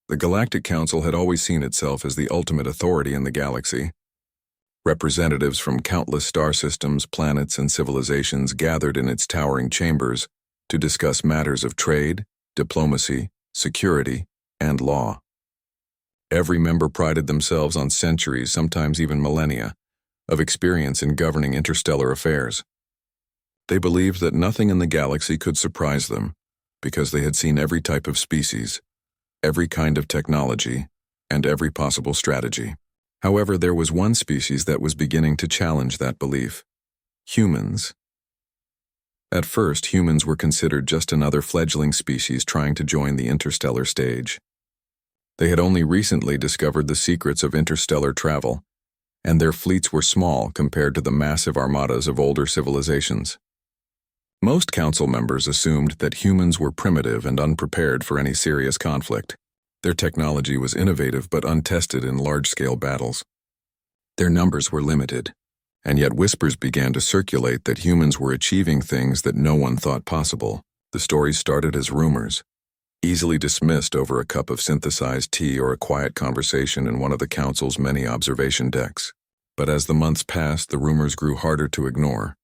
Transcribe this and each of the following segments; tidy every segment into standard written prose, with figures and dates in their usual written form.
The Galactic Council had always seen itself as the ultimate authority in the galaxy. Representatives from countless star systems, planets, and civilizations gathered in its towering chambers to discuss matters of trade, diplomacy, security, and law. Every member prided themselves on centuries, sometimes even millennia, of experience in governing interstellar affairs. They believed that nothing in the galaxy could surprise them, because they had seen every type of species, every kind of technology, and every possible strategy. However, there was one species that was beginning to challenge that belief: humans. At first, humans were considered just another fledgling species trying to join the interstellar stage. They had only recently discovered the secrets of interstellar travel, and their fleets were small compared to the massive armadas of older civilizations. Most council members assumed that humans were primitive and unprepared for any serious conflict. Their technology was innovative but untested in large-scale battles. Their numbers were limited, and yet whispers began to circulate that humans were achieving things that no one thought possible. The stories started as rumors, easily dismissed over a cup of synthesized tea or a quiet conversation in one of the council's many observation decks. But as the months passed, the rumors grew harder to ignore.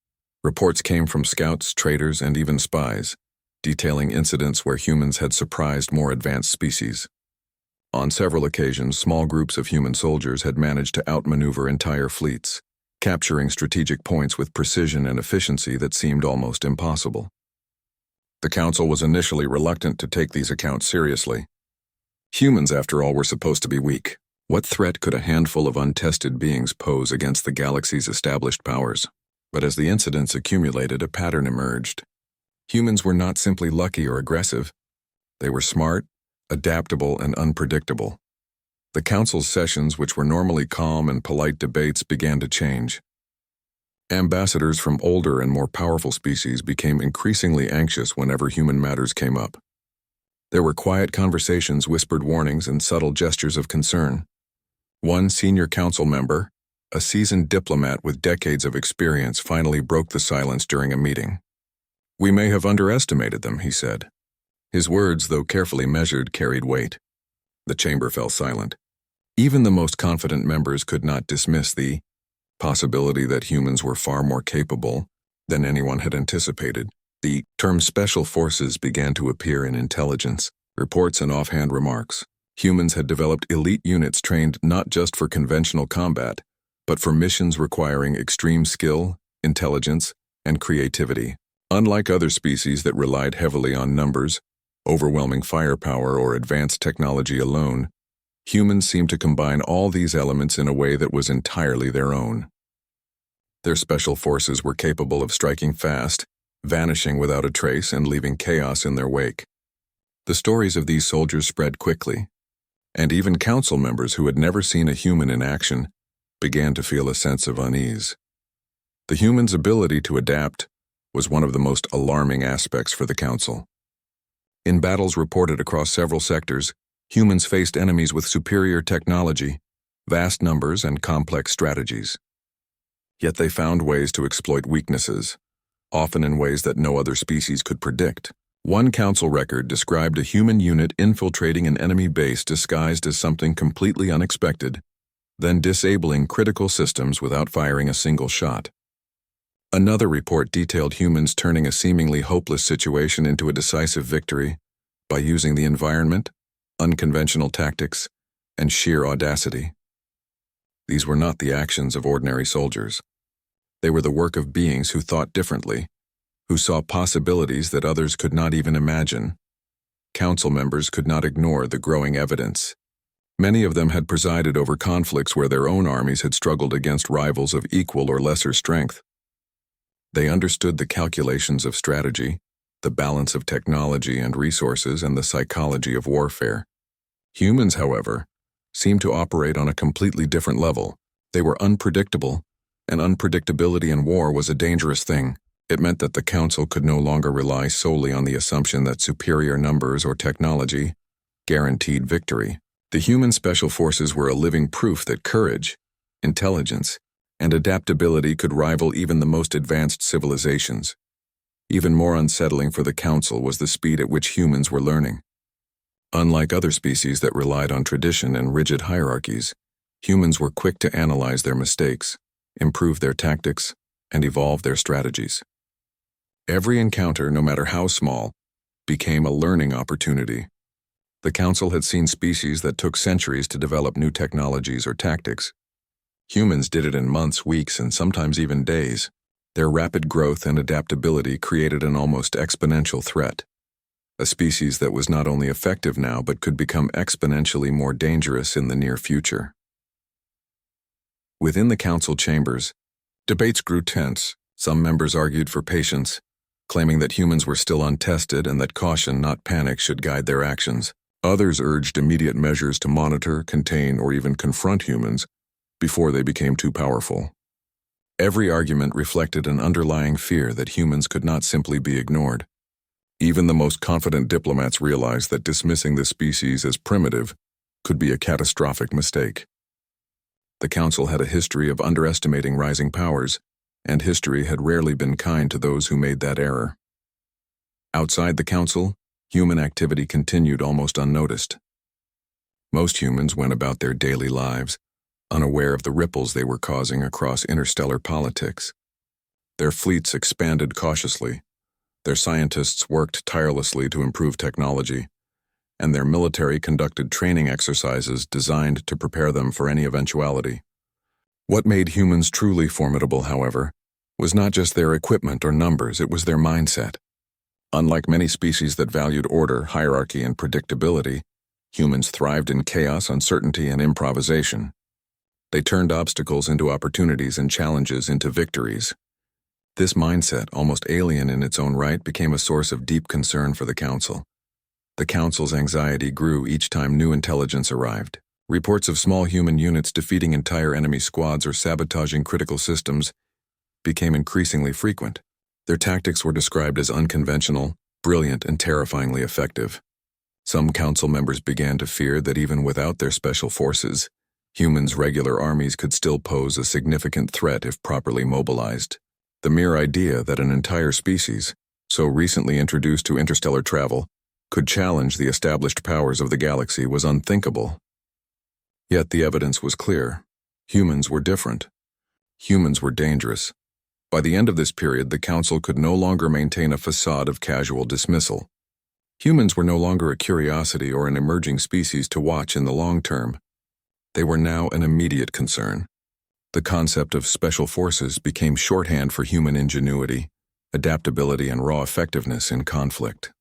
Reports came from scouts, traders, and even spies, detailing incidents where humans had surprised more advanced species. On several occasions, small groups of human soldiers had managed to outmaneuver entire fleets, capturing strategic points with precision and efficiency that seemed almost impossible. The Council was initially reluctant to take these accounts seriously. Humans, after all, were supposed to be weak. What threat could a handful of untested beings pose against the galaxy's established powers? But as the incidents accumulated, a pattern emerged. Humans were not simply lucky or aggressive. They were smart, adaptable, and unpredictable. The Council's sessions, which were normally calm and polite debates, began to change. Ambassadors from older and more powerful species became increasingly anxious whenever human matters came up. There were quiet conversations, whispered warnings, and subtle gestures of concern. One senior council member, a seasoned diplomat with decades of experience, finally broke the silence during a meeting. "We may have underestimated them," he said. His words, though carefully measured, carried weight. The chamber fell silent. Even the most confident members could not dismiss the possibility that humans were far more capable than anyone had anticipated. The term special forces began to appear in intelligence, reports, and offhand remarks. Humans had developed elite units trained not just for conventional combat, but for missions requiring extreme skill, intelligence, and creativity. Unlike other species that relied heavily on numbers, overwhelming firepower, or advanced technology alone, humans seemed to combine all these elements in a way that was entirely their own. Their special forces were capable of striking fast, vanishing without a trace, and leaving chaos in their wake. The stories of these soldiers spread quickly, and even council members who had never seen a human in action began to feel a sense of unease. The human's ability to adapt was one of the most alarming aspects for the Council. In battles reported across several sectors, humans faced enemies with superior technology, vast numbers, and complex strategies. Yet they found ways to exploit weaknesses, often in ways that no other species could predict. One council record described a human unit infiltrating an enemy base disguised as something completely unexpected, then disabling critical systems without firing a single shot. Another report detailed humans turning a seemingly hopeless situation into a decisive victory by using the environment, unconventional tactics, and sheer audacity. These were not the actions of ordinary soldiers. They were the work of beings who thought differently, who saw possibilities that others could not even imagine. Council members could not ignore the growing evidence. Many of them had presided over conflicts where their own armies had struggled against rivals of equal or lesser strength. They understood the calculations of strategy, the balance of technology and resources, and the psychology of warfare. Humans, however, seemed to operate on a completely different level. They were unpredictable, and unpredictability in war was a dangerous thing. It meant that the Council could no longer rely solely on the assumption that superior numbers or technology guaranteed victory. The human special forces were a living proof that courage, intelligence, and adaptability could rival even the most advanced civilizations. Even more unsettling for the Council was the speed at which humans were learning. Unlike other species that relied on tradition and rigid hierarchies, humans were quick to analyze their mistakes, improve their tactics, and evolve their strategies. Every encounter, no matter how small, became a learning opportunity. The Council had seen species that took centuries to develop new technologies or tactics. Humans did it in months, weeks, and sometimes even days. Their rapid growth and adaptability created an almost exponential threat. A species that was not only effective now but could become exponentially more dangerous in the near future. Within the Council chambers, debates grew tense. Some members argued for patience, claiming that humans were still untested and that caution, not panic, should guide their actions. Others urged immediate measures to monitor, contain, or even confront humans before they became too powerful. Every argument reflected an underlying fear that humans could not simply be ignored. Even the most confident diplomats realized that dismissing this species as primitive could be a catastrophic mistake. The Council had a history of underestimating rising powers, and history had rarely been kind to those who made that error. Outside the Council, human activity continued almost unnoticed. Most humans went about their daily lives, unaware of the ripples they were causing across interstellar politics. Their fleets expanded cautiously, their scientists worked tirelessly to improve technology, and their military conducted training exercises designed to prepare them for any eventuality. What made humans truly formidable, however, was not just their equipment or numbers, it was their mindset. Unlike many species that valued order, hierarchy, and predictability, humans thrived in chaos, uncertainty, and improvisation. They turned obstacles into opportunities and challenges into victories. This mindset, almost alien in its own right, became a source of deep concern for the Council. The Council's anxiety grew each time new intelligence arrived. Reports of small human units defeating entire enemy squads or sabotaging critical systems became increasingly frequent. Their tactics were described as unconventional, brilliant, and terrifyingly effective. Some Council members began to fear that even without their special forces, humans' regular armies could still pose a significant threat if properly mobilized. The mere idea that an entire species, so recently introduced to interstellar travel, could challenge the established powers of the galaxy was unthinkable. Yet the evidence was clear. Humans were different. Humans were dangerous. By the end of this period, the Council could no longer maintain a facade of casual dismissal. Humans were no longer a curiosity or an emerging species to watch in the long term. They were now an immediate concern. The concept of special forces became shorthand for human ingenuity, adaptability, and raw effectiveness in conflict.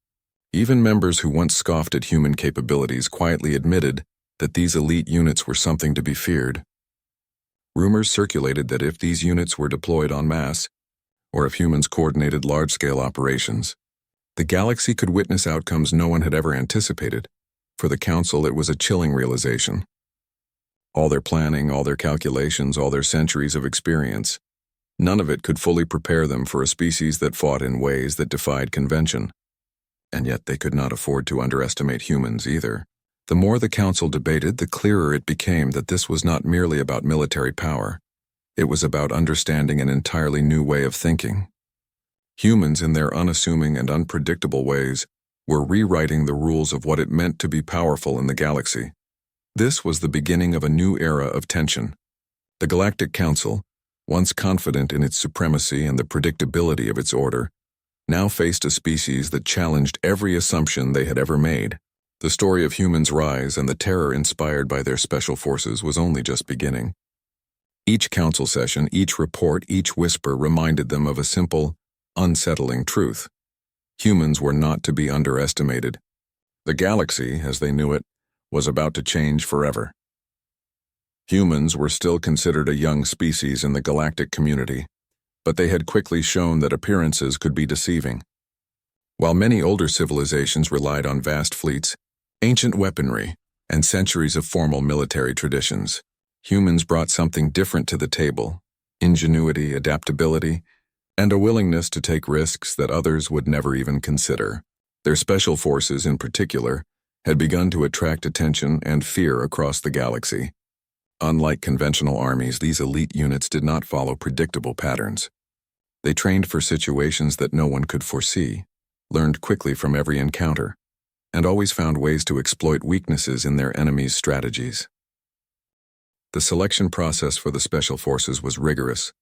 Even members who once scoffed at human capabilities quietly admitted that these elite units were something to be feared. Rumors circulated that if these units were deployed en masse, or if humans coordinated large-scale operations, the galaxy could witness outcomes no one had ever anticipated. For the Council, it was a chilling realization. All their planning, all their calculations, all their centuries of experience, none of it could fully prepare them for a species that fought in ways that defied convention. And yet they could not afford to underestimate humans either. The more the Council debated, the clearer it became that this was not merely about military power. It was about understanding an entirely new way of thinking. Humans, in their unassuming and unpredictable ways, were rewriting the rules of what it meant to be powerful in the galaxy. This was the beginning of a new era of tension. The Galactic Council, once confident in its supremacy and the predictability of its order, now faced a species that challenged every assumption they had ever made. The story of humans' rise and the terror inspired by their special forces was only just beginning. Each Council session, each report, each whisper reminded them of a simple, unsettling truth. Humans were not to be underestimated. The galaxy, as they knew it, was about to change forever. Humans were still considered a young species in the galactic community, but they had quickly shown that appearances could be deceiving. While many older civilizations relied on vast fleets, ancient weaponry, and centuries of formal military traditions, humans brought something different to the table: ingenuity, adaptability, and a willingness to take risks that others would never even consider. Their special forces, in particular, had begun to attract attention and fear across the galaxy. Unlike conventional armies, these elite units did not follow predictable patterns. They trained for situations that no one could foresee, learned quickly from every encounter, and always found ways to exploit weaknesses in their enemies' strategies. The selection process for the Special Forces was rigorous.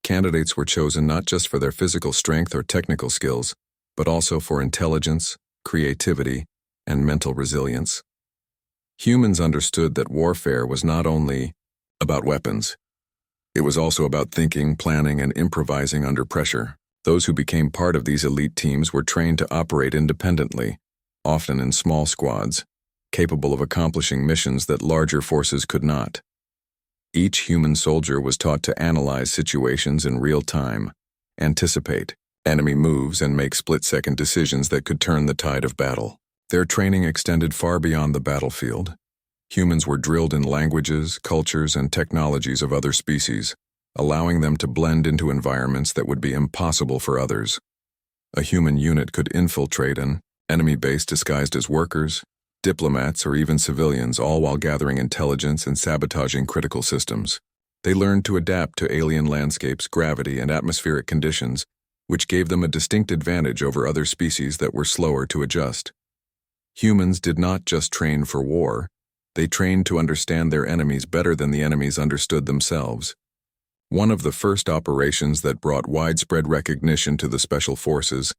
Candidates were chosen not just for their physical strength or technical skills, but also for intelligence, creativity, and mental resilience. Humans understood that warfare was not only about weapons. It was also about thinking, planning, and improvising under pressure. Those who became part of these elite teams were trained to operate independently, often in small squads, capable of accomplishing missions that larger forces could not. Each human soldier was taught to analyze situations in real time, anticipate enemy moves, and make split-second decisions that could turn the tide of battle. Their training extended far beyond the battlefield. Humans were drilled in languages, cultures, and technologies of other species, allowing them to blend into environments that would be impossible for others. A human unit could infiltrate an enemy base disguised as workers, diplomats, or even civilians, all while gathering intelligence and sabotaging critical systems. They learned to adapt to alien landscapes, gravity, and atmospheric conditions, which gave them a distinct advantage over other species that were slower to adjust. Humans did not just train for war, they trained to understand their enemies better than the enemies understood themselves. One of the first operations that brought widespread recognition to the Special Forces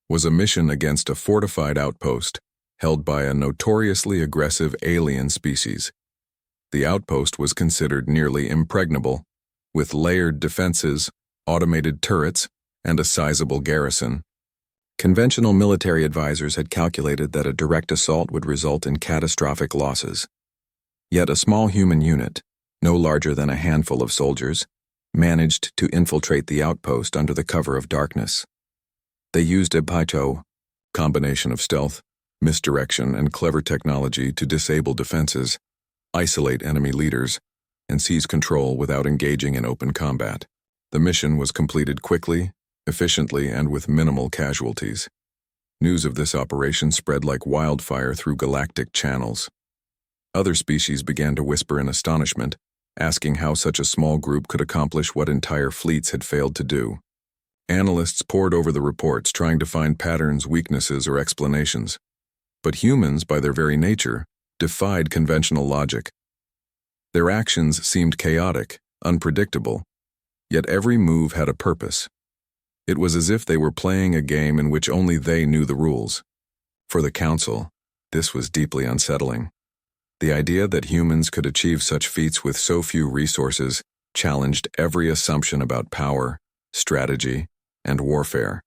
was a mission against a fortified outpost held by a notoriously aggressive alien species. The outpost was considered nearly impregnable, with layered defenses, automated turrets, and a sizable garrison. Conventional military advisors had calculated that a direct assault would result in catastrophic losses. Yet a small human unit, no larger than a handful of soldiers, managed to infiltrate the outpost under the cover of darkness. They used a combination of stealth, misdirection, and clever technology to disable defenses, isolate enemy leaders, and seize control without engaging in open combat. The mission was completed quickly, efficiently, and with minimal casualties. News of this operation spread like wildfire through galactic channels. Other species began to whisper in astonishment, asking how such a small group could accomplish what entire fleets had failed to do. Analysts pored over the reports, trying to find patterns, weaknesses, or explanations. But humans, by their very nature, defied conventional logic. Their actions seemed chaotic, unpredictable, yet every move had a purpose. It was as if they were playing a game in which only they knew the rules. For the Council, this was deeply unsettling. The idea that humans could achieve such feats with so few resources challenged every assumption about power, strategy, and warfare.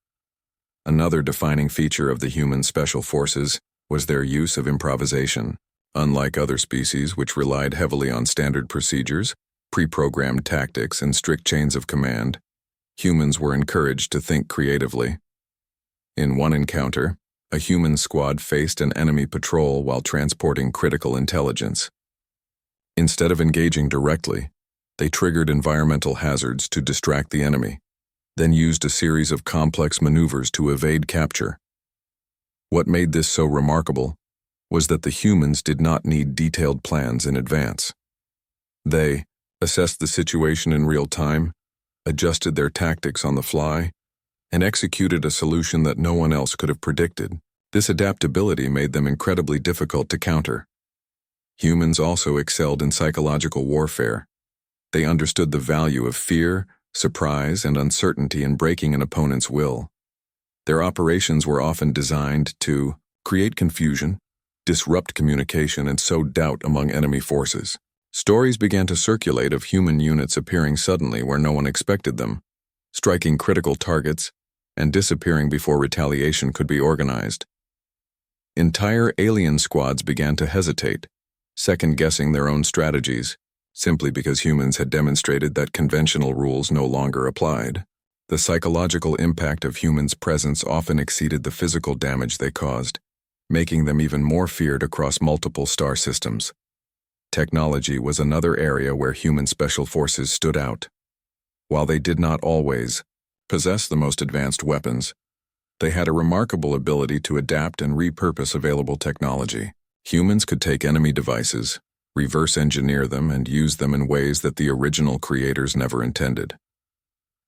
Another defining feature of the human special forces was their use of improvisation. Unlike other species which relied heavily on standard procedures, pre-programmed tactics, and strict chains of command, humans were encouraged to think creatively. In one encounter, a human squad faced an enemy patrol while transporting critical intelligence. Instead of engaging directly, they triggered environmental hazards to distract the enemy, then used a series of complex maneuvers to evade capture. What made this so remarkable was that the humans did not need detailed plans in advance. They assessed the situation in real time, adjusted their tactics on the fly, and executed a solution that no one else could have predicted. This adaptability made them incredibly difficult to counter. Humans also excelled in psychological warfare. They understood the value of fear, surprise, and uncertainty in breaking an opponent's will. Their operations were often designed to create confusion, disrupt communication, and sow doubt among enemy forces. Stories began to circulate of human units appearing suddenly where no one expected them, striking critical targets, and disappearing before retaliation could be organized. Entire alien squads began to hesitate, second-guessing their own strategies, simply because humans had demonstrated that conventional rules no longer applied. The psychological impact of humans' presence often exceeded the physical damage they caused, making them even more feared across multiple star systems. Technology was another area where human special forces stood out. While they did not always possess the most advanced weapons, they had a remarkable ability to adapt and repurpose available technology. Humans could take enemy devices, reverse engineer them, and use them in ways that the original creators never intended.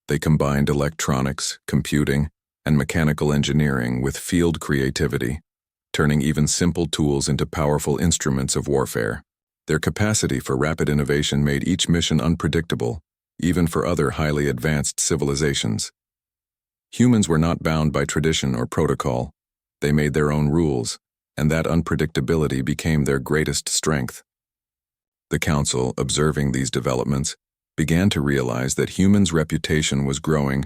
They combined electronics, computing, and mechanical engineering with field creativity, turning even simple tools into powerful instruments of warfare. Their capacity for rapid innovation made each mission unpredictable, even for other highly advanced civilizations. Humans were not bound by tradition or protocol. They made their own rules, and that unpredictability became their greatest strength. The Council, observing these developments, began to realize that humans' reputation was growing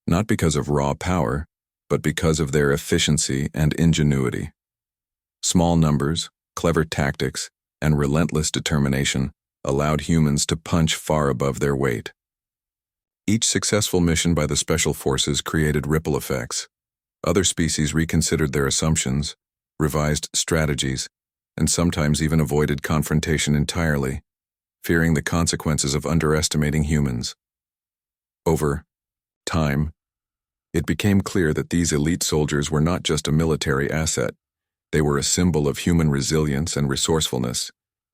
not because of raw power, but because of their efficiency and ingenuity. Small numbers, clever tactics, and relentless determination allowed humans to punch far above their weight. Each successful mission by the Special Forces created ripple effects. Other species reconsidered their assumptions, revised strategies, and sometimes even avoided confrontation entirely, fearing the consequences of underestimating humans. Over time, it became clear that these elite soldiers were not just a military asset. They were a symbol of human resilience and resourcefulness,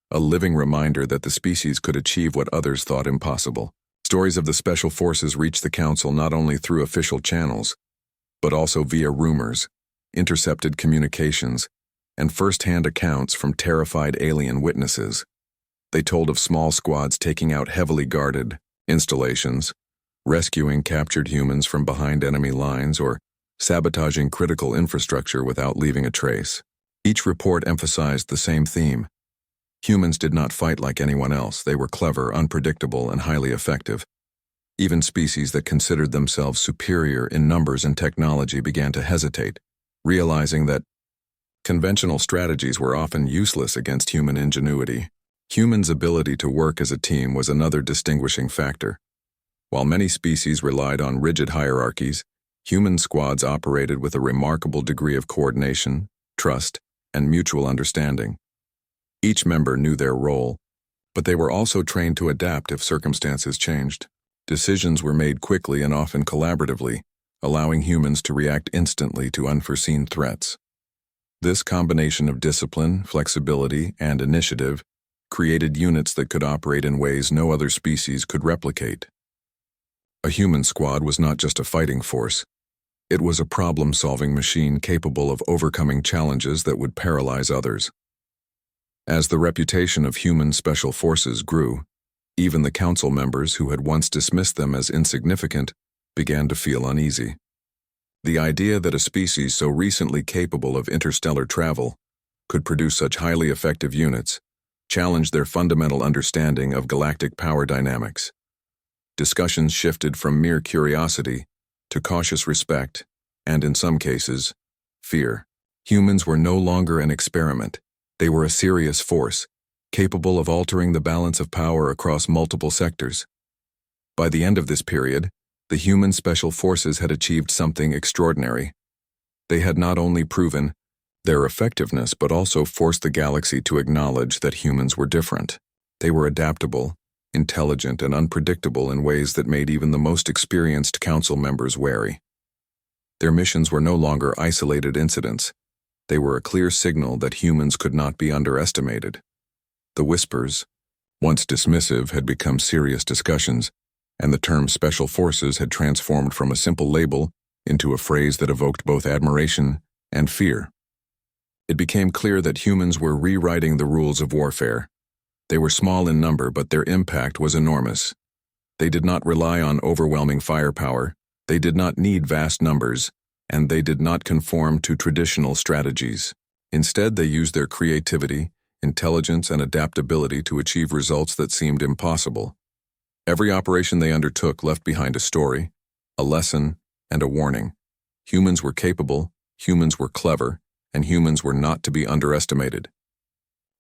a living reminder that the species could achieve what others thought impossible. Stories of the Special Forces reached the Council not only through official channels, but also via rumors, intercepted communications, and first-hand accounts from terrified alien witnesses. They told of small squads taking out heavily guarded installations, rescuing captured humans from behind enemy lines, or sabotaging critical infrastructure without leaving a trace. Each report emphasized the same theme. Humans did not fight like anyone else. They were clever, unpredictable, and highly effective. Even species that considered themselves superior in numbers and technology began to hesitate, realizing that conventional strategies were often useless against human ingenuity. Humans' ability to work as a team was another distinguishing factor. While many species relied on rigid hierarchies, human squads operated with a remarkable degree of coordination, trust, and mutual understanding. Each member knew their role, but they were also trained to adapt if circumstances changed. Decisions were made quickly and often collaboratively, allowing humans to react instantly to unforeseen threats. This combination of discipline, flexibility, and initiative created units that could operate in ways no other species could replicate. A human squad was not just a fighting force. It was a problem-solving machine capable of overcoming challenges that would paralyze others. As the reputation of human special forces grew, even the Council members who had once dismissed them as insignificant began to feel uneasy. The idea that a species so recently capable of interstellar travel could produce such highly effective units challenged their fundamental understanding of galactic power dynamics. Discussions shifted from mere curiosity to cautious respect, and in some cases, fear. Humans were no longer an experiment. They were a serious force, capable of altering the balance of power across multiple sectors. By the end of this period, the human special forces had achieved something extraordinary. They had not only proven their effectiveness, but also forced the galaxy to acknowledge that humans were different. They were adaptable, intelligent, and unpredictable in ways that made even the most experienced Council members wary. Their missions were no longer isolated incidents. They were a clear signal that humans could not be underestimated. The whispers, once dismissive, had become serious discussions, and the term Special Forces had transformed from a simple label into a phrase that evoked both admiration and fear. It became clear that humans were rewriting the rules of warfare. They were small in number, but their impact was enormous. They did not rely on overwhelming firepower, they did not need vast numbers, and they did not conform to traditional strategies. Instead, they used their creativity, intelligence, and adaptability to achieve results that seemed impossible. Every operation they undertook left behind a story, a lesson, and a warning. Humans were capable, humans were clever, and humans were not to be underestimated.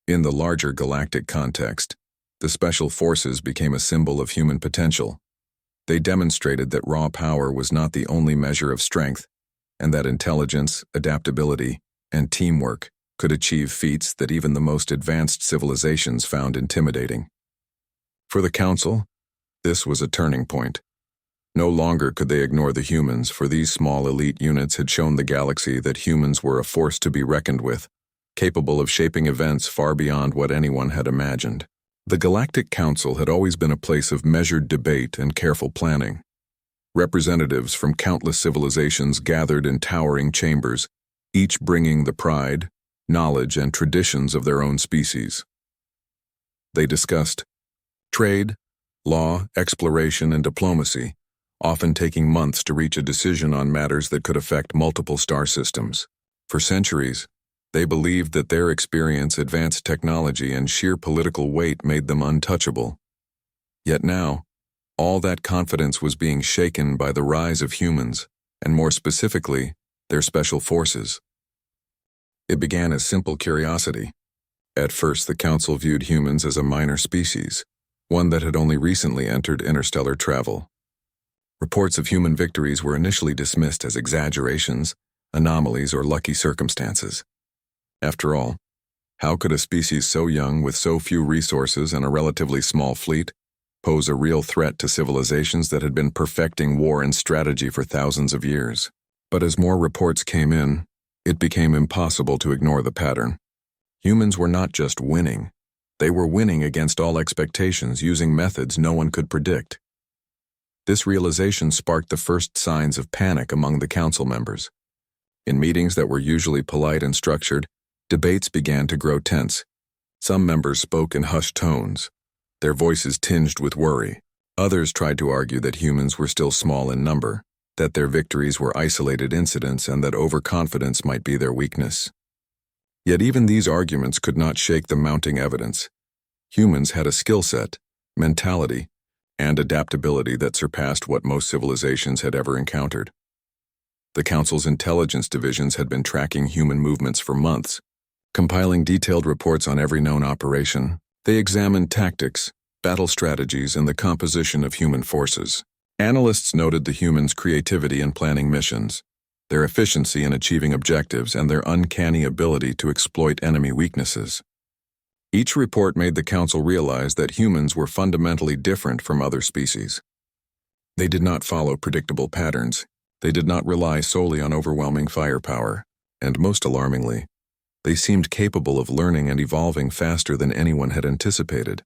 In the larger galactic context, the Special Forces became a symbol of human potential. They demonstrated that raw power was not the only measure of strength, and that intelligence, adaptability, and teamwork could achieve feats that even the most advanced civilizations found intimidating. For the Council, this was a turning point. No longer could they ignore the humans, for these small elite units had shown the galaxy that humans were a force to be reckoned with, capable of shaping events far beyond what anyone had imagined. The Galactic Council had always been a place of measured debate and careful planning. Representatives from countless civilizations gathered in towering chambers, each bringing the pride, knowledge, and traditions of their own species. They discussed trade, law, exploration, and diplomacy, often taking months to reach a decision on matters that could affect multiple star systems. For centuries, they believed that their experience, advanced technology, and sheer political weight made them untouchable. Yet now, all that confidence was being shaken by the rise of humans, and more specifically, their special forces. It began as simple curiosity. At first, the Council viewed humans as a minor species, one that had only recently entered interstellar travel. Reports of human victories were initially dismissed as exaggerations, anomalies, or lucky circumstances. After all, how could a species so young with so few resources and a relatively small fleet pose a real threat to civilizations that had been perfecting war and strategy for thousands of years? But as more reports came in, it became impossible to ignore the pattern. Humans were not just winning. They were winning against all expectations using methods no one could predict. This realization sparked the first signs of panic among the council members. In meetings that were usually polite and structured, debates began to grow tense. Some members spoke in hushed tones, their voices tinged with worry. Others tried to argue that humans were still small in number, that their victories were isolated incidents, and that overconfidence might be their weakness. Yet even these arguments could not shake the mounting evidence. Humans had a skill set, mentality, and adaptability that surpassed what most civilizations had ever encountered. The Council's intelligence divisions had been tracking human movements for months, compiling detailed reports on every known operation. They examined tactics, battle strategies, and the composition of human forces. Analysts noted the humans' creativity in planning missions, their efficiency in achieving objectives, and their uncanny ability to exploit enemy weaknesses. Each report made the Council realize that humans were fundamentally different from other species. They did not follow predictable patterns. They did not rely solely on overwhelming firepower, and most alarmingly, they seemed capable of learning and evolving faster than anyone had anticipated.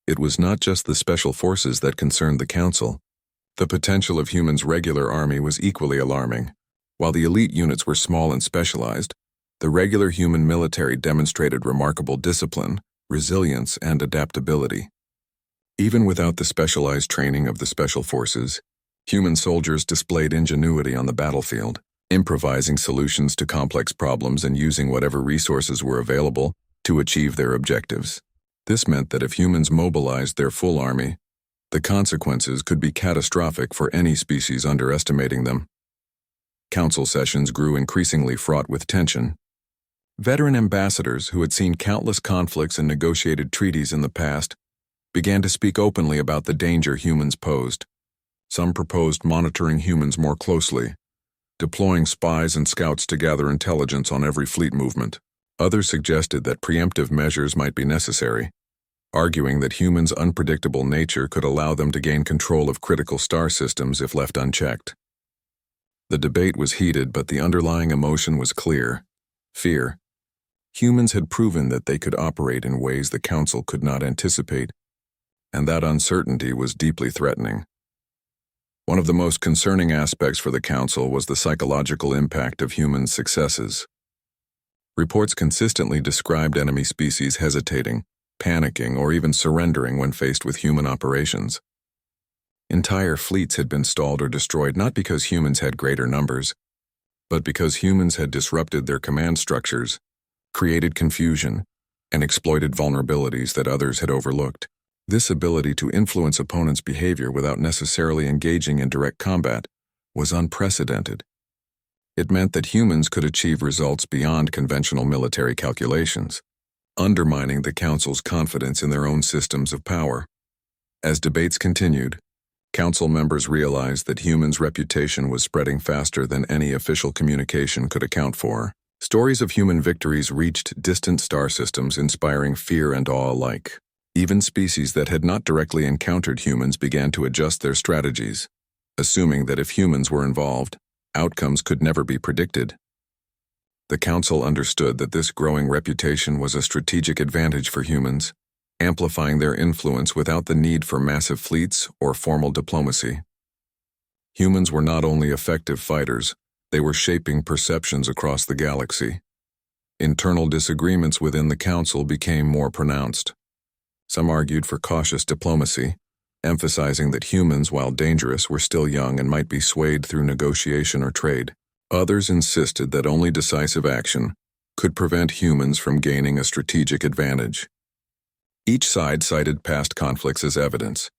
It was not just the special forces that concerned the Council. The potential of humans' regular army was equally alarming. While the elite units were small and specialized, the regular human military demonstrated remarkable discipline, resilience, and adaptability. Even without the specialized training of the special forces, human soldiers displayed ingenuity on the battlefield, improvising solutions to complex problems and using whatever resources were available to achieve their objectives. This meant that if humans mobilized their full army, the consequences could be catastrophic for any species underestimating them. Council sessions grew increasingly fraught with tension. Veteran ambassadors who had seen countless conflicts and negotiated treaties in the past began to speak openly about the danger humans posed. Some proposed monitoring humans more closely, deploying spies and scouts to gather intelligence on every fleet movement. Others suggested that preemptive measures might be necessary, arguing that humans' unpredictable nature could allow them to gain control of critical star systems if left unchecked. The debate was heated, but the underlying emotion was clear: fear. Humans had proven that they could operate in ways the Council could not anticipate, and that uncertainty was deeply threatening. One of the most concerning aspects for the Council was the psychological impact of human successes. Reports consistently described enemy species hesitating, panicking, or even surrendering when faced with human operations. Entire fleets had been stalled or destroyed not because humans had greater numbers, but because humans had disrupted their command structures, created confusion, and exploited vulnerabilities that others had overlooked. This ability to influence opponents' behavior without necessarily engaging in direct combat was unprecedented. It meant that humans could achieve results beyond conventional military calculations, undermining the Council's confidence in their own systems of power. As debates continued, Council members realized that humans' reputation was spreading faster than any official communication could account for. Stories of human victories reached distant star systems, inspiring fear and awe alike. Even species that had not directly encountered humans began to adjust their strategies, assuming that if humans were involved, outcomes could never be predicted. The Council understood that this growing reputation was a strategic advantage for humans, amplifying their influence without the need for massive fleets or formal diplomacy. Humans were not only effective fighters, they were shaping perceptions across the galaxy. Internal disagreements within the council became more pronounced. Some argued for cautious diplomacy, emphasizing that humans, while dangerous, were still young and might be swayed through negotiation or trade. Others insisted that only decisive action could prevent humans from gaining a strategic advantage. Each side cited past conflicts as evidence,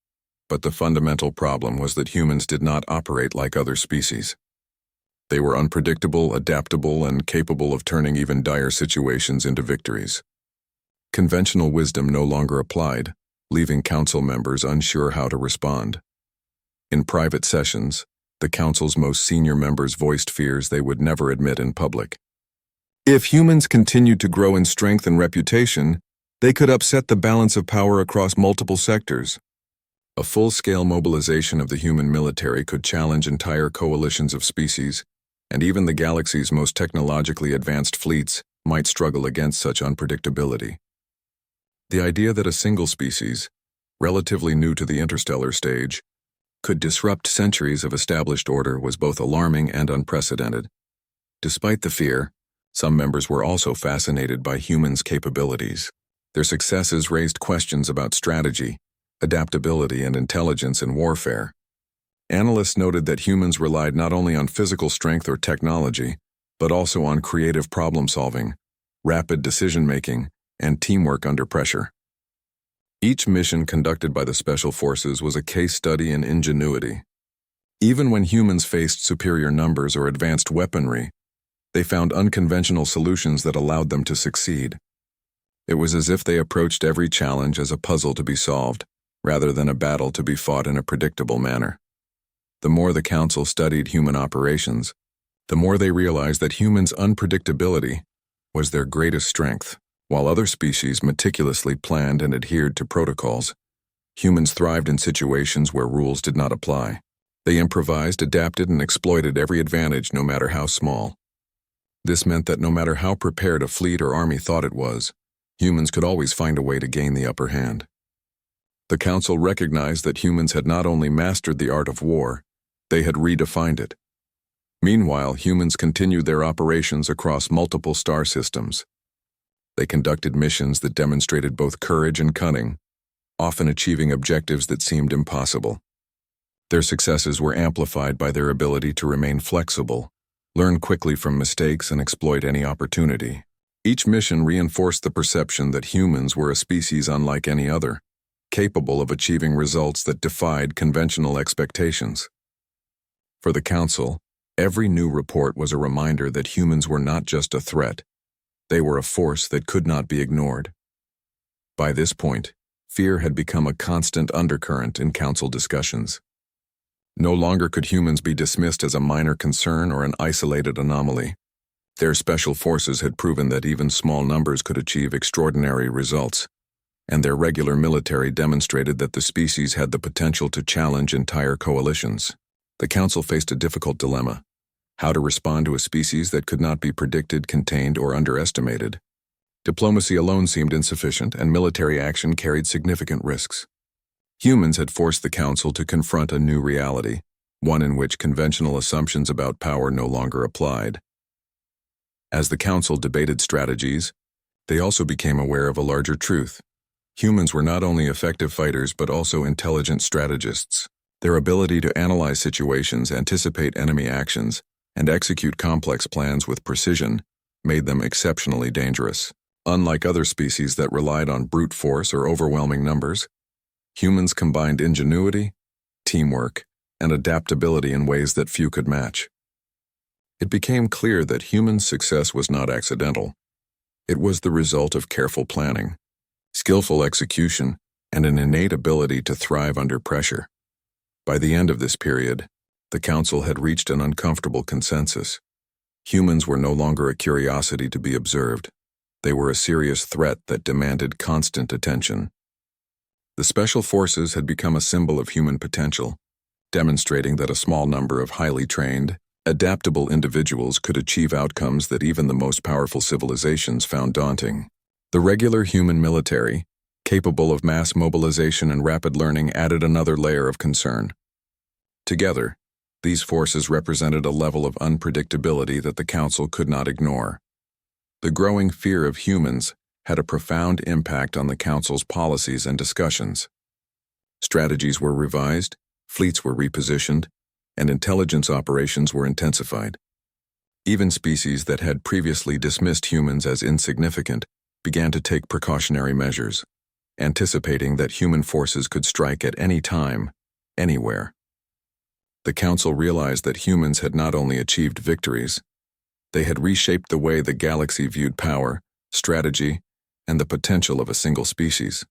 but the fundamental problem was that humans did not operate like other species. They were unpredictable, adaptable, and capable of turning even dire situations into victories. Conventional wisdom no longer applied, leaving council members unsure how to respond. In private sessions, the council's most senior members voiced fears they would never admit in public. If humans continued to grow in strength and reputation, they could upset the balance of power across multiple sectors. A full-scale mobilization of the human military could challenge entire coalitions of species, and even the galaxy's most technologically advanced fleets might struggle against such unpredictability. The idea that a single species, relatively new to the interstellar stage, could disrupt centuries of established order was both alarming and unprecedented. Despite the fear, some members were also fascinated by humans' capabilities. Their successes raised questions about strategy, adaptability, and intelligence in warfare. Analysts noted that humans relied not only on physical strength or technology, but also on creative problem-solving, rapid decision-making, and teamwork under pressure. Each mission conducted by the Special Forces was a case study in ingenuity. Even when humans faced superior numbers or advanced weaponry, they found unconventional solutions that allowed them to succeed. It was as if they approached every challenge as a puzzle to be solved, rather than a battle to be fought in a predictable manner. The more the Council studied human operations, the more they realized that humans' unpredictability was their greatest strength. While other species meticulously planned and adhered to protocols, humans thrived in situations where rules did not apply. They improvised, adapted, and exploited every advantage, no matter how small. This meant that no matter how prepared a fleet or army thought it was, humans could always find a way to gain the upper hand. The Council recognized that humans had not only mastered the art of war, they had redefined it. Meanwhile, humans continued their operations across multiple star systems. They conducted missions that demonstrated both courage and cunning, often achieving objectives that seemed impossible. Their successes were amplified by their ability to remain flexible, learn quickly from mistakes, and exploit any opportunity. Each mission reinforced the perception that humans were a species unlike any other, capable of achieving results that defied conventional expectations. For the Council, every new report was a reminder that humans were not just a threat. They were a force that could not be ignored. By this point, fear had become a constant undercurrent in Council discussions. No longer could humans be dismissed as a minor concern or an isolated anomaly. Their special forces had proven that even small numbers could achieve extraordinary results, and their regular military demonstrated that the species had the potential to challenge entire coalitions. The Council faced a difficult dilemma: how to respond to a species that could not be predicted, contained, or underestimated. Diplomacy alone seemed insufficient, and military action carried significant risks. Humans had forced the Council to confront a new reality, one in which conventional assumptions about power no longer applied. As the Council debated strategies, they also became aware of a larger truth. Humans were not only effective fighters but also intelligent strategists. Their ability to analyze situations, anticipate enemy actions, and execute complex plans with precision made them exceptionally dangerous. Unlike other species that relied on brute force or overwhelming numbers, humans combined ingenuity, teamwork, and adaptability in ways that few could match. It became clear that human success was not accidental. It was the result of careful planning, skillful execution, and an innate ability to thrive under pressure. By the end of this period, the Council had reached an uncomfortable consensus. Humans were no longer a curiosity to be observed. They were a serious threat that demanded constant attention. The Special Forces had become a symbol of human potential, demonstrating that a small number of highly trained, adaptable individuals could achieve outcomes that even the most powerful civilizations found daunting. The regular human military, capable of mass mobilization and rapid learning, added another layer of concern. Together, these forces represented a level of unpredictability that the Council could not ignore. The growing fear of humans had a profound impact on the Council's policies and discussions. Strategies were revised, fleets were repositioned, and intelligence operations were intensified. Even species that had previously dismissed humans as insignificant began to take precautionary measures, anticipating that human forces could strike at any time, anywhere. The Council realized that humans had not only achieved victories, they had reshaped the way the galaxy viewed power, strategy, and the potential of a single species.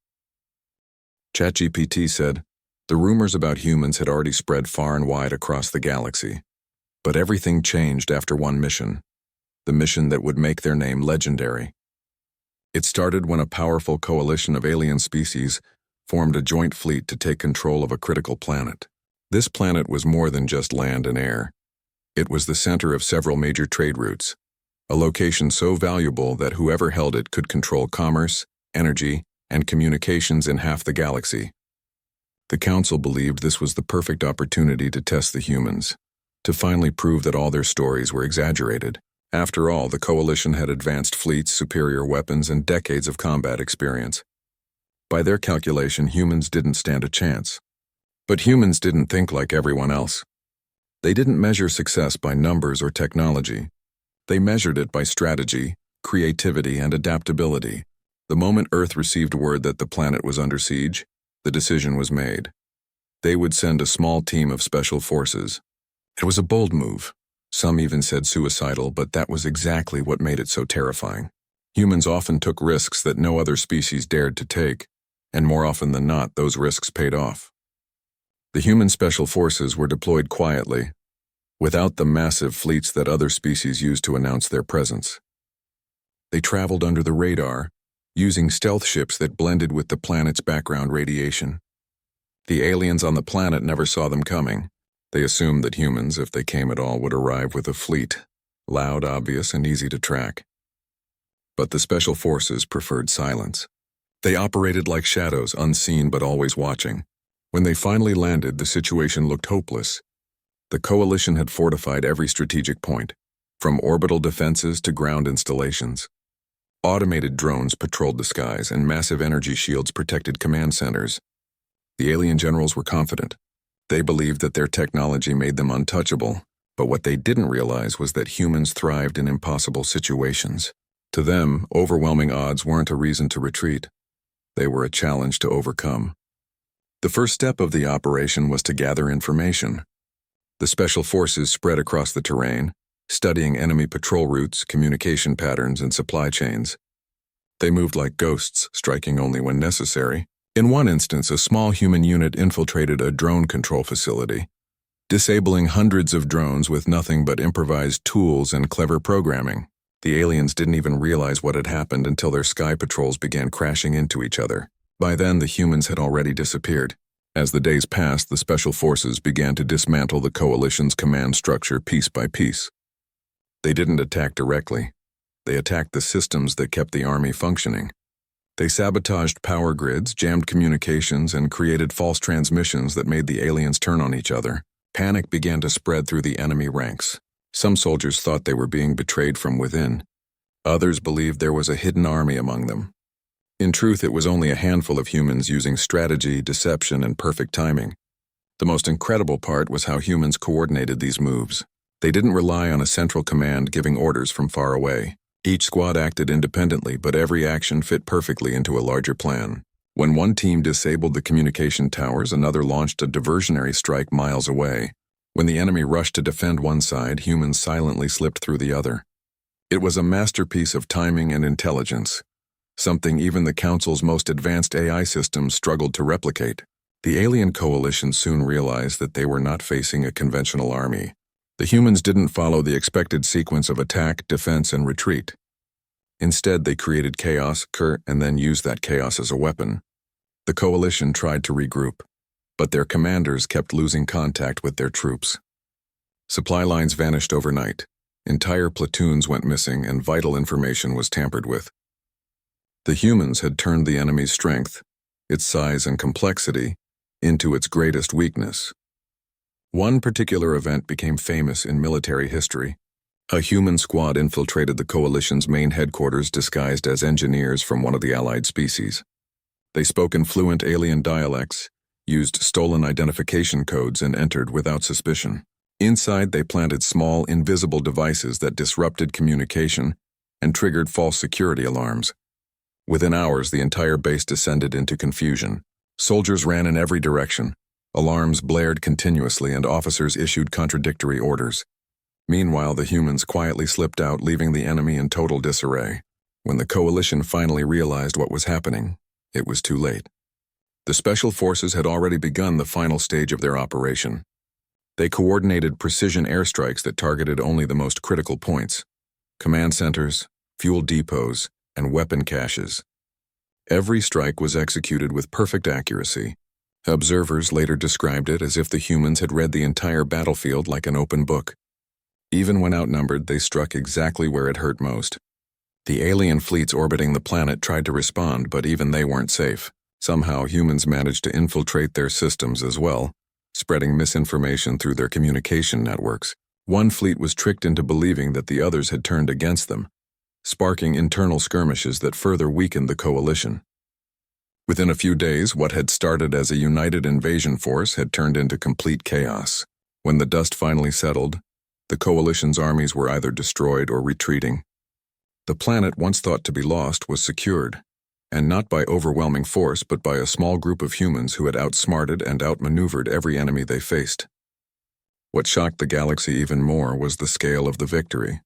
ChatGPT said, "The rumors about humans had already spread far and wide across the galaxy. But everything changed after one mission, the mission that would make their name legendary. It started when a powerful coalition of alien species formed a joint fleet to take control of a critical planet. This planet was more than just land and air. It was the center of several major trade routes, a location so valuable that whoever held it could control commerce, energy, and communications in half the galaxy. The Council believed this was the perfect opportunity to test the humans, to finally prove that all their stories were exaggerated. After all, the Coalition had advanced fleets, superior weapons, and decades of combat experience. By their calculation, humans didn't stand a chance. But humans didn't think like everyone else. They didn't measure success by numbers or technology. They measured it by strategy, creativity, and adaptability. The moment Earth received word that the planet was under siege, the decision was made. They would send a small team of special forces. It was a bold move. Some even said suicidal, but that was exactly what made it so terrifying. Humans often took risks that no other species dared to take, and more often than not, those risks paid off. The human special forces were deployed quietly, without the massive fleets that other species used to announce their presence. They traveled under the radar, using stealth ships that blended with the planet's background radiation. The aliens on the planet never saw them coming. They assumed that humans, if they came at all, would arrive with a fleet, loud, obvious, and easy to track. But the special forces preferred silence. They operated like shadows, unseen but always watching. When they finally landed, the situation looked hopeless. The Coalition had fortified every strategic point, from orbital defenses to ground installations. Automated drones patrolled the skies, and massive energy shields protected command centers. The alien generals were confident. They believed that their technology made them untouchable, but what they didn't realize was that humans thrived in impossible situations. To them, overwhelming odds weren't a reason to retreat. They were a challenge to overcome. The first step of the operation was to gather information. The special forces spread across the terrain, studying enemy patrol routes, communication patterns, and supply chains. They moved like ghosts, striking only when necessary. In one instance, a small human unit infiltrated a drone control facility, disabling hundreds of drones with nothing but improvised tools and clever programming. The aliens didn't even realize what had happened until their sky patrols began crashing into each other. By then, the humans had already disappeared. As the days passed, the special forces began to dismantle the Coalition's command structure piece by piece. They didn't attack directly. They attacked the systems that kept the army functioning. They sabotaged power grids, jammed communications, and created false transmissions that made the aliens turn on each other. Panic began to spread through the enemy ranks. Some soldiers thought they were being betrayed from within. Others believed there was a hidden army among them. In truth, it was only a handful of humans using strategy, deception, and perfect timing. The most incredible part was how humans coordinated these moves. They didn't rely on a central command giving orders from far away. Each squad acted independently, but every action fit perfectly into a larger plan. When one team disabled the communication towers, another launched a diversionary strike miles away. When the enemy rushed to defend one side, humans silently slipped through the other. It was a masterpiece of timing and intelligence, something even the Council's most advanced AI systems struggled to replicate. The alien coalition soon realized that they were not facing a conventional army. The humans didn't follow the expected sequence of attack, defense, and retreat. Instead, they created chaos, and then used that chaos as a weapon. The coalition tried to regroup, but their commanders kept losing contact with their troops. Supply lines vanished overnight. Entire platoons went missing, and vital information was tampered with. The humans had turned the enemy's strength, its size and complexity, into its greatest weakness. One particular event became famous in military history. A human squad infiltrated the Coalition's main headquarters disguised as engineers from one of the allied species. They spoke in fluent alien dialects, used stolen identification codes, and entered without suspicion. Inside, they planted small, invisible devices that disrupted communication and triggered false security alarms. Within hours, the entire base descended into confusion. Soldiers ran in every direction. Alarms blared continuously, and officers issued contradictory orders. Meanwhile, the humans quietly slipped out, leaving the enemy in total disarray. When the Coalition finally realized what was happening, it was too late. The Special Forces had already begun the final stage of their operation. They coordinated precision airstrikes that targeted only the most critical points: command centers, fuel depots, and weapon caches. Every strike was executed with perfect accuracy. Observers later described it as if the humans had read the entire battlefield like an open book. Even when outnumbered, they struck exactly where it hurt most. The alien fleets orbiting the planet tried to respond, but even they weren't safe. Somehow, humans managed to infiltrate their systems as well, spreading misinformation through their communication networks. One fleet was tricked into believing that the others had turned against them, sparking internal skirmishes that further weakened the Coalition. Within a few days, what had started as a united invasion force had turned into complete chaos. When the dust finally settled, the Coalition's armies were either destroyed or retreating. The planet, once thought to be lost, was secured, and not by overwhelming force, but by a small group of humans who had outsmarted and outmaneuvered every enemy they faced. What shocked the galaxy even more was the scale of the victory.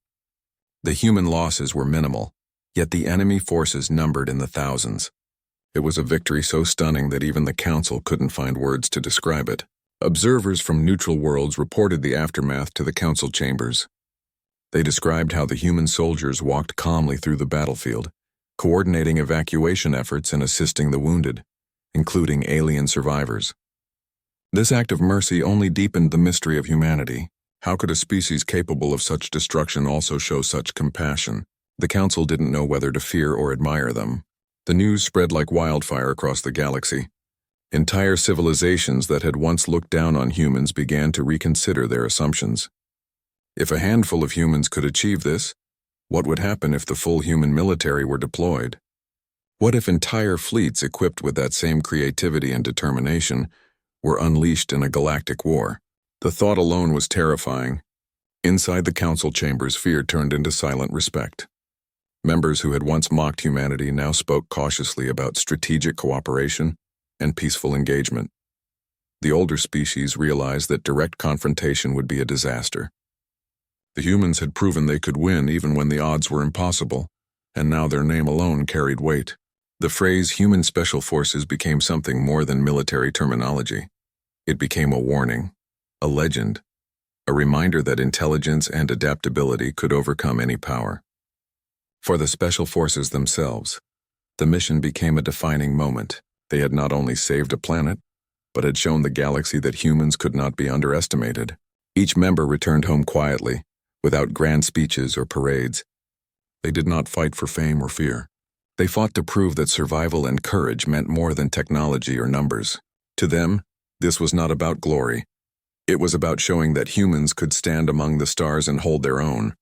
The human losses were minimal, yet the enemy forces numbered in the thousands. It was a victory so stunning that even the Council couldn't find words to describe it. Observers from neutral worlds reported the aftermath to the Council chambers. They described how the human soldiers walked calmly through the battlefield, coordinating evacuation efforts and assisting the wounded, including alien survivors. This act of mercy only deepened the mystery of humanity. How could a species capable of such destruction also show such compassion? The Council didn't know whether to fear or admire them. The news spread like wildfire across the galaxy. Entire civilizations that had once looked down on humans began to reconsider their assumptions. If a handful of humans could achieve this, what would happen if the full human military were deployed? What if entire fleets equipped with that same creativity and determination were unleashed in a galactic war? The thought alone was terrifying. Inside the Council chambers, fear turned into silent respect. Members who had once mocked humanity now spoke cautiously about strategic cooperation and peaceful engagement. The older species realized that direct confrontation would be a disaster. The humans had proven they could win even when the odds were impossible, and now their name alone carried weight. The phrase human special forces became something more than military terminology. It became a warning, a legend, a reminder that intelligence and adaptability could overcome any power. For the special forces themselves, the mission became a defining moment. They had not only saved a planet, but had shown the galaxy that humans could not be underestimated. Each member returned home quietly, without grand speeches or parades. They did not fight for fame or fear. They fought to prove that survival and courage meant more than technology or numbers. To them, this was not about glory. It was about showing that humans could stand among the stars and hold their own.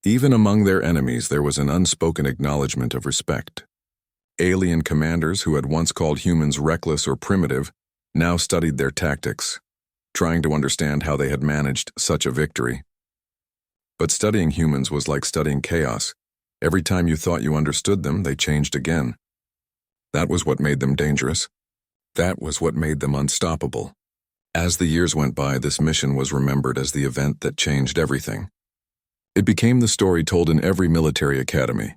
Even among their enemies, there was an unspoken acknowledgement of respect. Alien commanders who had once called humans reckless or primitive now studied their tactics, trying to understand how they had managed such a victory. But studying humans was like studying chaos. Every time you thought you understood them, they changed again. That was what made them dangerous. That was what made them unstoppable. As the years went by, this mission was remembered as the event that changed everything. It became the story told in every military academy,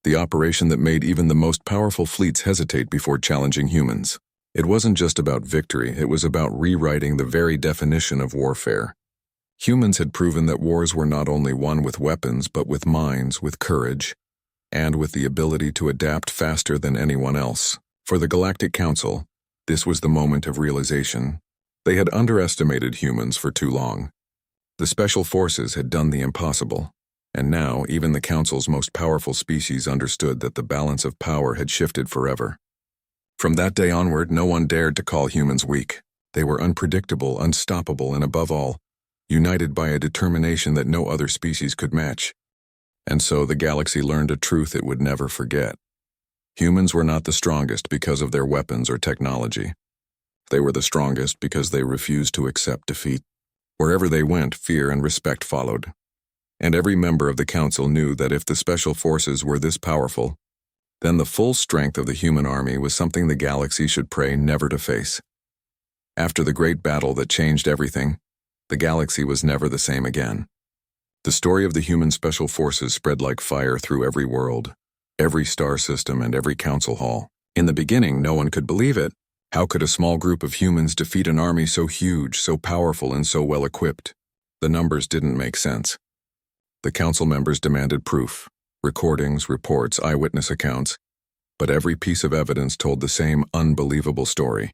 the operation that made even the most powerful fleets hesitate before challenging humans. It wasn't just about victory, it was about rewriting the very definition of warfare. Humans had proven that wars were not only won with weapons, but with minds, with courage, and with the ability to adapt faster than anyone else. For the Galactic Council, this was the moment of realization. They had underestimated humans for too long. The Special Forces had done the impossible, and now even the Council's most powerful species understood that the balance of power had shifted forever. From that day onward, no one dared to call humans weak. They were unpredictable, unstoppable, and above all, united by a determination that no other species could match. And so the galaxy learned a truth it would never forget. Humans were not the strongest because of their weapons or technology. They were the strongest because they refused to accept defeat. Wherever they went, fear and respect followed. And every member of the council knew that if the special forces were this powerful, then the full strength of the human army was something the galaxy should pray never to face. After the great battle that changed everything, the galaxy was never the same again. The story of the human special forces spread like fire through every world, every star system, and every council hall. In the beginning, no one could believe it. How could a small group of humans defeat an army so huge, so powerful, and so well equipped? The numbers didn't make sense. The council members demanded proof, recordings, reports, eyewitness accounts, but every piece of evidence told the same unbelievable story.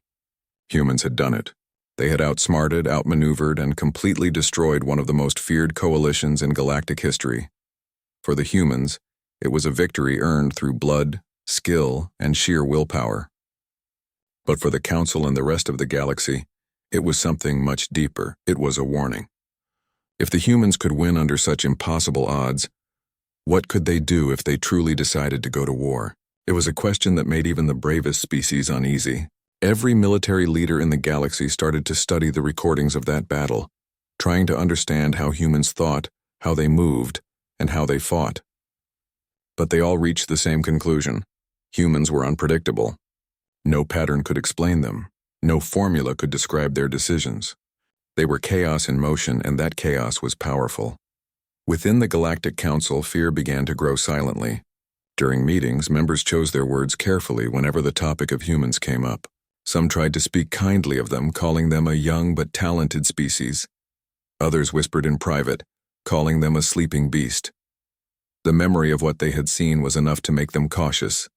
Humans had done it. They had outsmarted, outmaneuvered, and completely destroyed one of the most feared coalitions in galactic history. For the humans, it was a victory earned through blood, skill, and sheer willpower. But for the council and the rest of the galaxy, it was something much deeper. It was a warning. If the humans could win under such impossible odds, what could they do if they truly decided to go to war? It was a question that made even the bravest species uneasy. Every military leader in the galaxy started to study the recordings of that battle, trying to understand how humans thought, how they moved, and how they fought. But they all reached the same conclusion. Humans were unpredictable. No pattern could explain them. No formula could describe their decisions. They were chaos in motion, and that chaos was powerful. Within the Galactic Council, fear began to grow silently. During meetings, members chose their words carefully whenever the topic of humans came up. Some tried to speak kindly of them, calling them a young but talented species. Others whispered in private, calling them a sleeping beast. The memory of what they had seen was enough to make them cautious.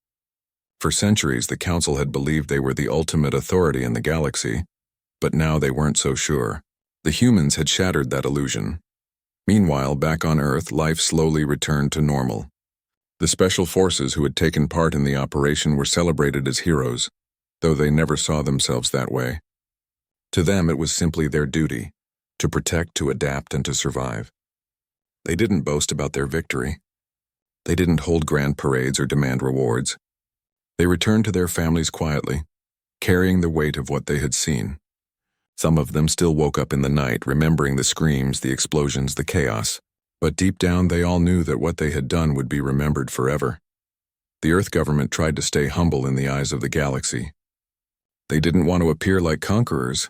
For centuries, the Council had believed they were the ultimate authority in the galaxy, but now they weren't so sure. The humans had shattered that illusion. Meanwhile, back on Earth, life slowly returned to normal. The special forces who had taken part in the operation were celebrated as heroes, though they never saw themselves that way. To them, it was simply their duty, to protect, to adapt, and to survive. They didn't boast about their victory. They didn't hold grand parades or demand rewards. They returned to their families quietly, carrying the weight of what they had seen. Some of them still woke up in the night, remembering the screams, the explosions, the chaos. But deep down, they all knew that what they had done would be remembered forever. The Earth government tried to stay humble in the eyes of the galaxy. They didn't want to appear like conquerors.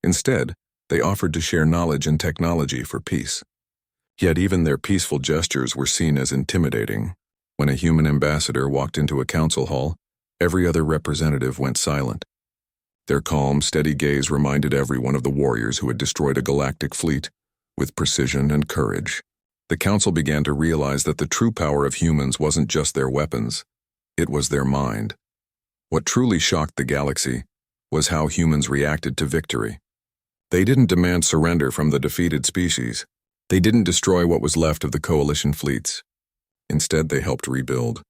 Instead, they offered to share knowledge and technology for peace. Yet even their peaceful gestures were seen as intimidating. When a human ambassador walked into a council hall, every other representative went silent. Their calm, steady gaze reminded everyone of the warriors who had destroyed a galactic fleet with precision and courage. The council began to realize that the true power of humans wasn't just their weapons, it was their mind. What truly shocked the galaxy was how humans reacted to victory. They didn't demand surrender from the defeated species. They didn't destroy what was left of the coalition fleets. Instead, they helped rebuild.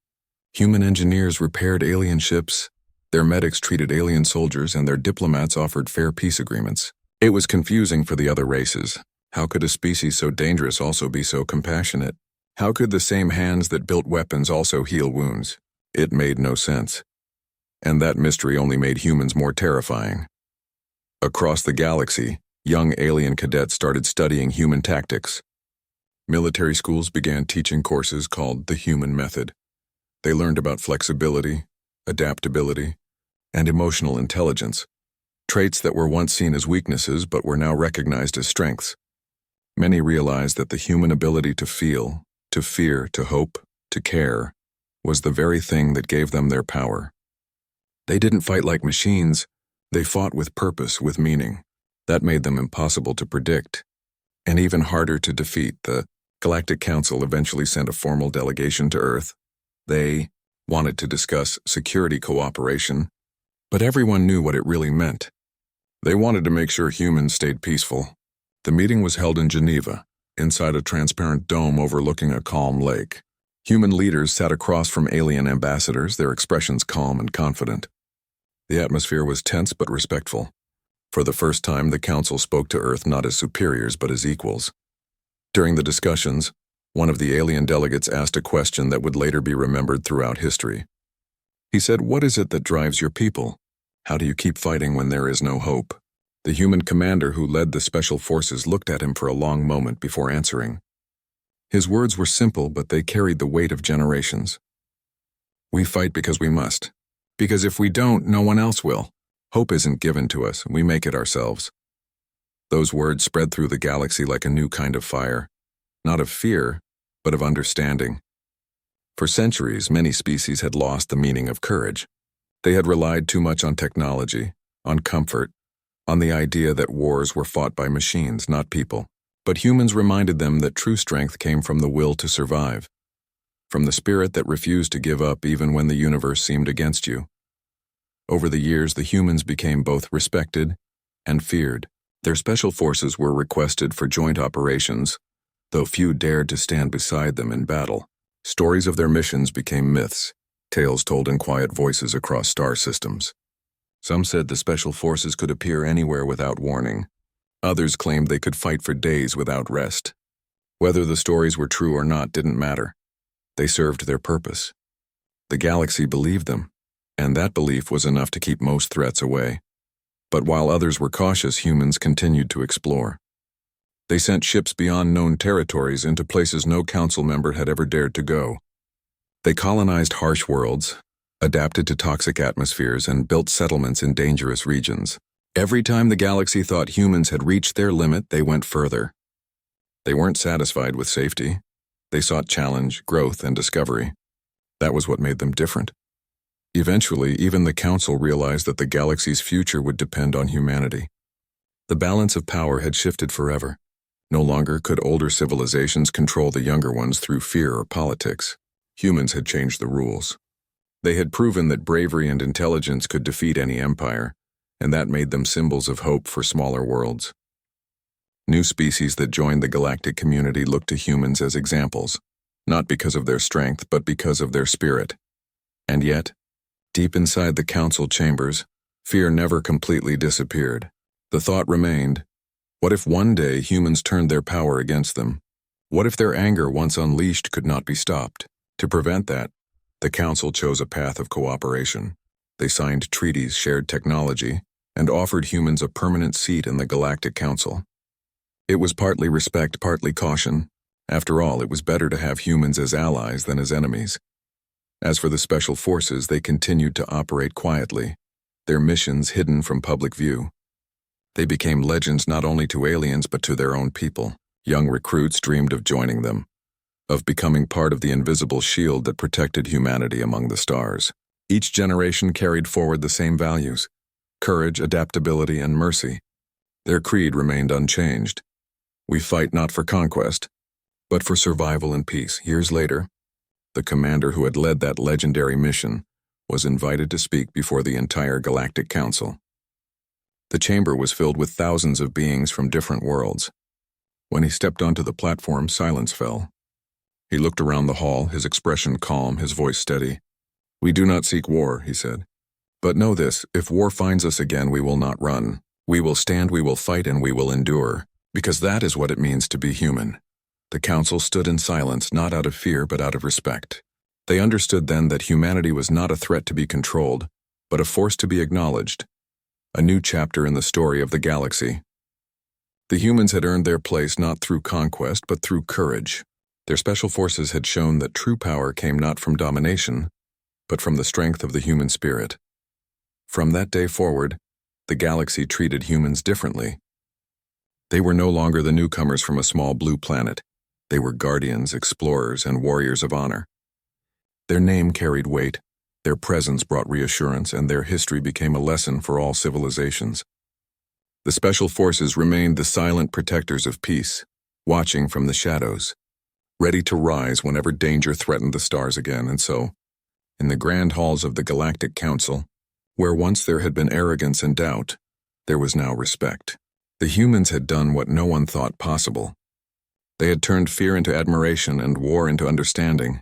Human engineers repaired alien ships, their medics treated alien soldiers, and their diplomats offered fair peace agreements. It was confusing for the other races. How could a species so dangerous also be so compassionate? How could the same hands that built weapons also heal wounds? It made no sense. And that mystery only made humans more terrifying. Across the galaxy, young alien cadets started studying human tactics. Military schools began teaching courses called the Human Method. They learned about flexibility, adaptability, and emotional intelligence, traits that were once seen as weaknesses but were now recognized as strengths. Many realized that the human ability to feel, to fear, to hope, to care, was the very thing that gave them their power. They didn't fight like machines, they fought with purpose, with meaning. That made them impossible to predict, and even harder to defeat. The Galactic Council eventually sent a formal delegation to Earth. They wanted to discuss security cooperation, but everyone knew what it really meant. They wanted to make sure humans stayed peaceful. The meeting was held in Geneva, inside a transparent dome overlooking a calm lake. Human leaders sat across from alien ambassadors, their expressions calm and confident. The atmosphere was tense but respectful. For the first time, the Council spoke to Earth not as superiors but as equals. During the discussions, one of the alien delegates asked a question that would later be remembered throughout history. He said, "What is it that drives your people? How do you keep fighting when there is no hope?" The human commander who led the special forces looked at him for a long moment before answering. His words were simple, but they carried the weight of generations. "We fight because we must. Because if we don't, no one else will. Hope isn't given to us, we make it ourselves." Those words spread through the galaxy like a new kind of fire, not of fear, but of understanding. For centuries, many species had lost the meaning of courage. They had relied too much on technology, on comfort, on the idea that wars were fought by machines, not people. But humans reminded them that true strength came from the will to survive, from the spirit that refused to give up even when the universe seemed against you. Over the years, the humans became both respected and feared. Their special forces were requested for joint operations, though few dared to stand beside them in battle. Stories of their missions became myths, tales told in quiet voices across star systems. Some said the special forces could appear anywhere without warning. Others claimed they could fight for days without rest. Whether the stories were true or not didn't matter. They served their purpose. The galaxy believed them, and that belief was enough to keep most threats away. But while others were cautious, humans continued to explore. They sent ships beyond known territories into places no council member had ever dared to go. They colonized harsh worlds, adapted to toxic atmospheres, and built settlements in dangerous regions. Every time the galaxy thought humans had reached their limit, they went further. They weren't satisfied with safety. They sought challenge, growth, and discovery. That was what made them different. Eventually, even the Council realized that the galaxy's future would depend on humanity. The balance of power had shifted forever. No longer could older civilizations control the younger ones through fear or politics. Humans had changed the rules. They had proven that bravery and intelligence could defeat any empire, and that made them symbols of hope for smaller worlds. New species that joined the galactic community looked to humans as examples, not because of their strength, but because of their spirit. And yet, deep inside the council chambers, fear never completely disappeared. The thought remained, what if one day humans turned their power against them? What if their anger, once unleashed, could not be stopped? To prevent that, the council chose a path of cooperation. They signed treaties, shared technology, and offered humans a permanent seat in the Galactic Council. It was partly respect, partly caution. After all, it was better to have humans as allies than as enemies. As for the special forces, they continued to operate quietly, their missions hidden from public view. They became legends not only to aliens but to their own people. Young recruits dreamed of joining them, of becoming part of the invisible shield that protected humanity among the stars. Each generation carried forward the same values: courage, adaptability, and mercy. Their creed remained unchanged. We fight not for conquest, but for survival and peace. Years later, the commander who had led that legendary mission was invited to speak before the entire Galactic Council. The chamber was filled with thousands of beings from different worlds. When he stepped onto the platform, silence fell. He looked around the hall, his expression calm, his voice steady. "We do not seek war," he said. "But know this, if war finds us again, we will not run. We will stand, we will fight, and we will endure, because that is what it means to be human." The council stood in silence, not out of fear, but out of respect. They understood then that humanity was not a threat to be controlled, but a force to be acknowledged, a new chapter in the story of the galaxy. The humans had earned their place not through conquest, but through courage. Their special forces had shown that true power came not from domination, but from the strength of the human spirit. From that day forward, the galaxy treated humans differently. They were no longer the newcomers from a small blue planet. They were guardians, explorers, and warriors of honor. Their name carried weight, their presence brought reassurance, and their history became a lesson for all civilizations. The special forces remained the silent protectors of peace, watching from the shadows, ready to rise whenever danger threatened the stars again. And so, in the grand halls of the Galactic Council, where once there had been arrogance and doubt, there was now respect. The humans had done what no one thought possible. They had turned fear into admiration and war into understanding.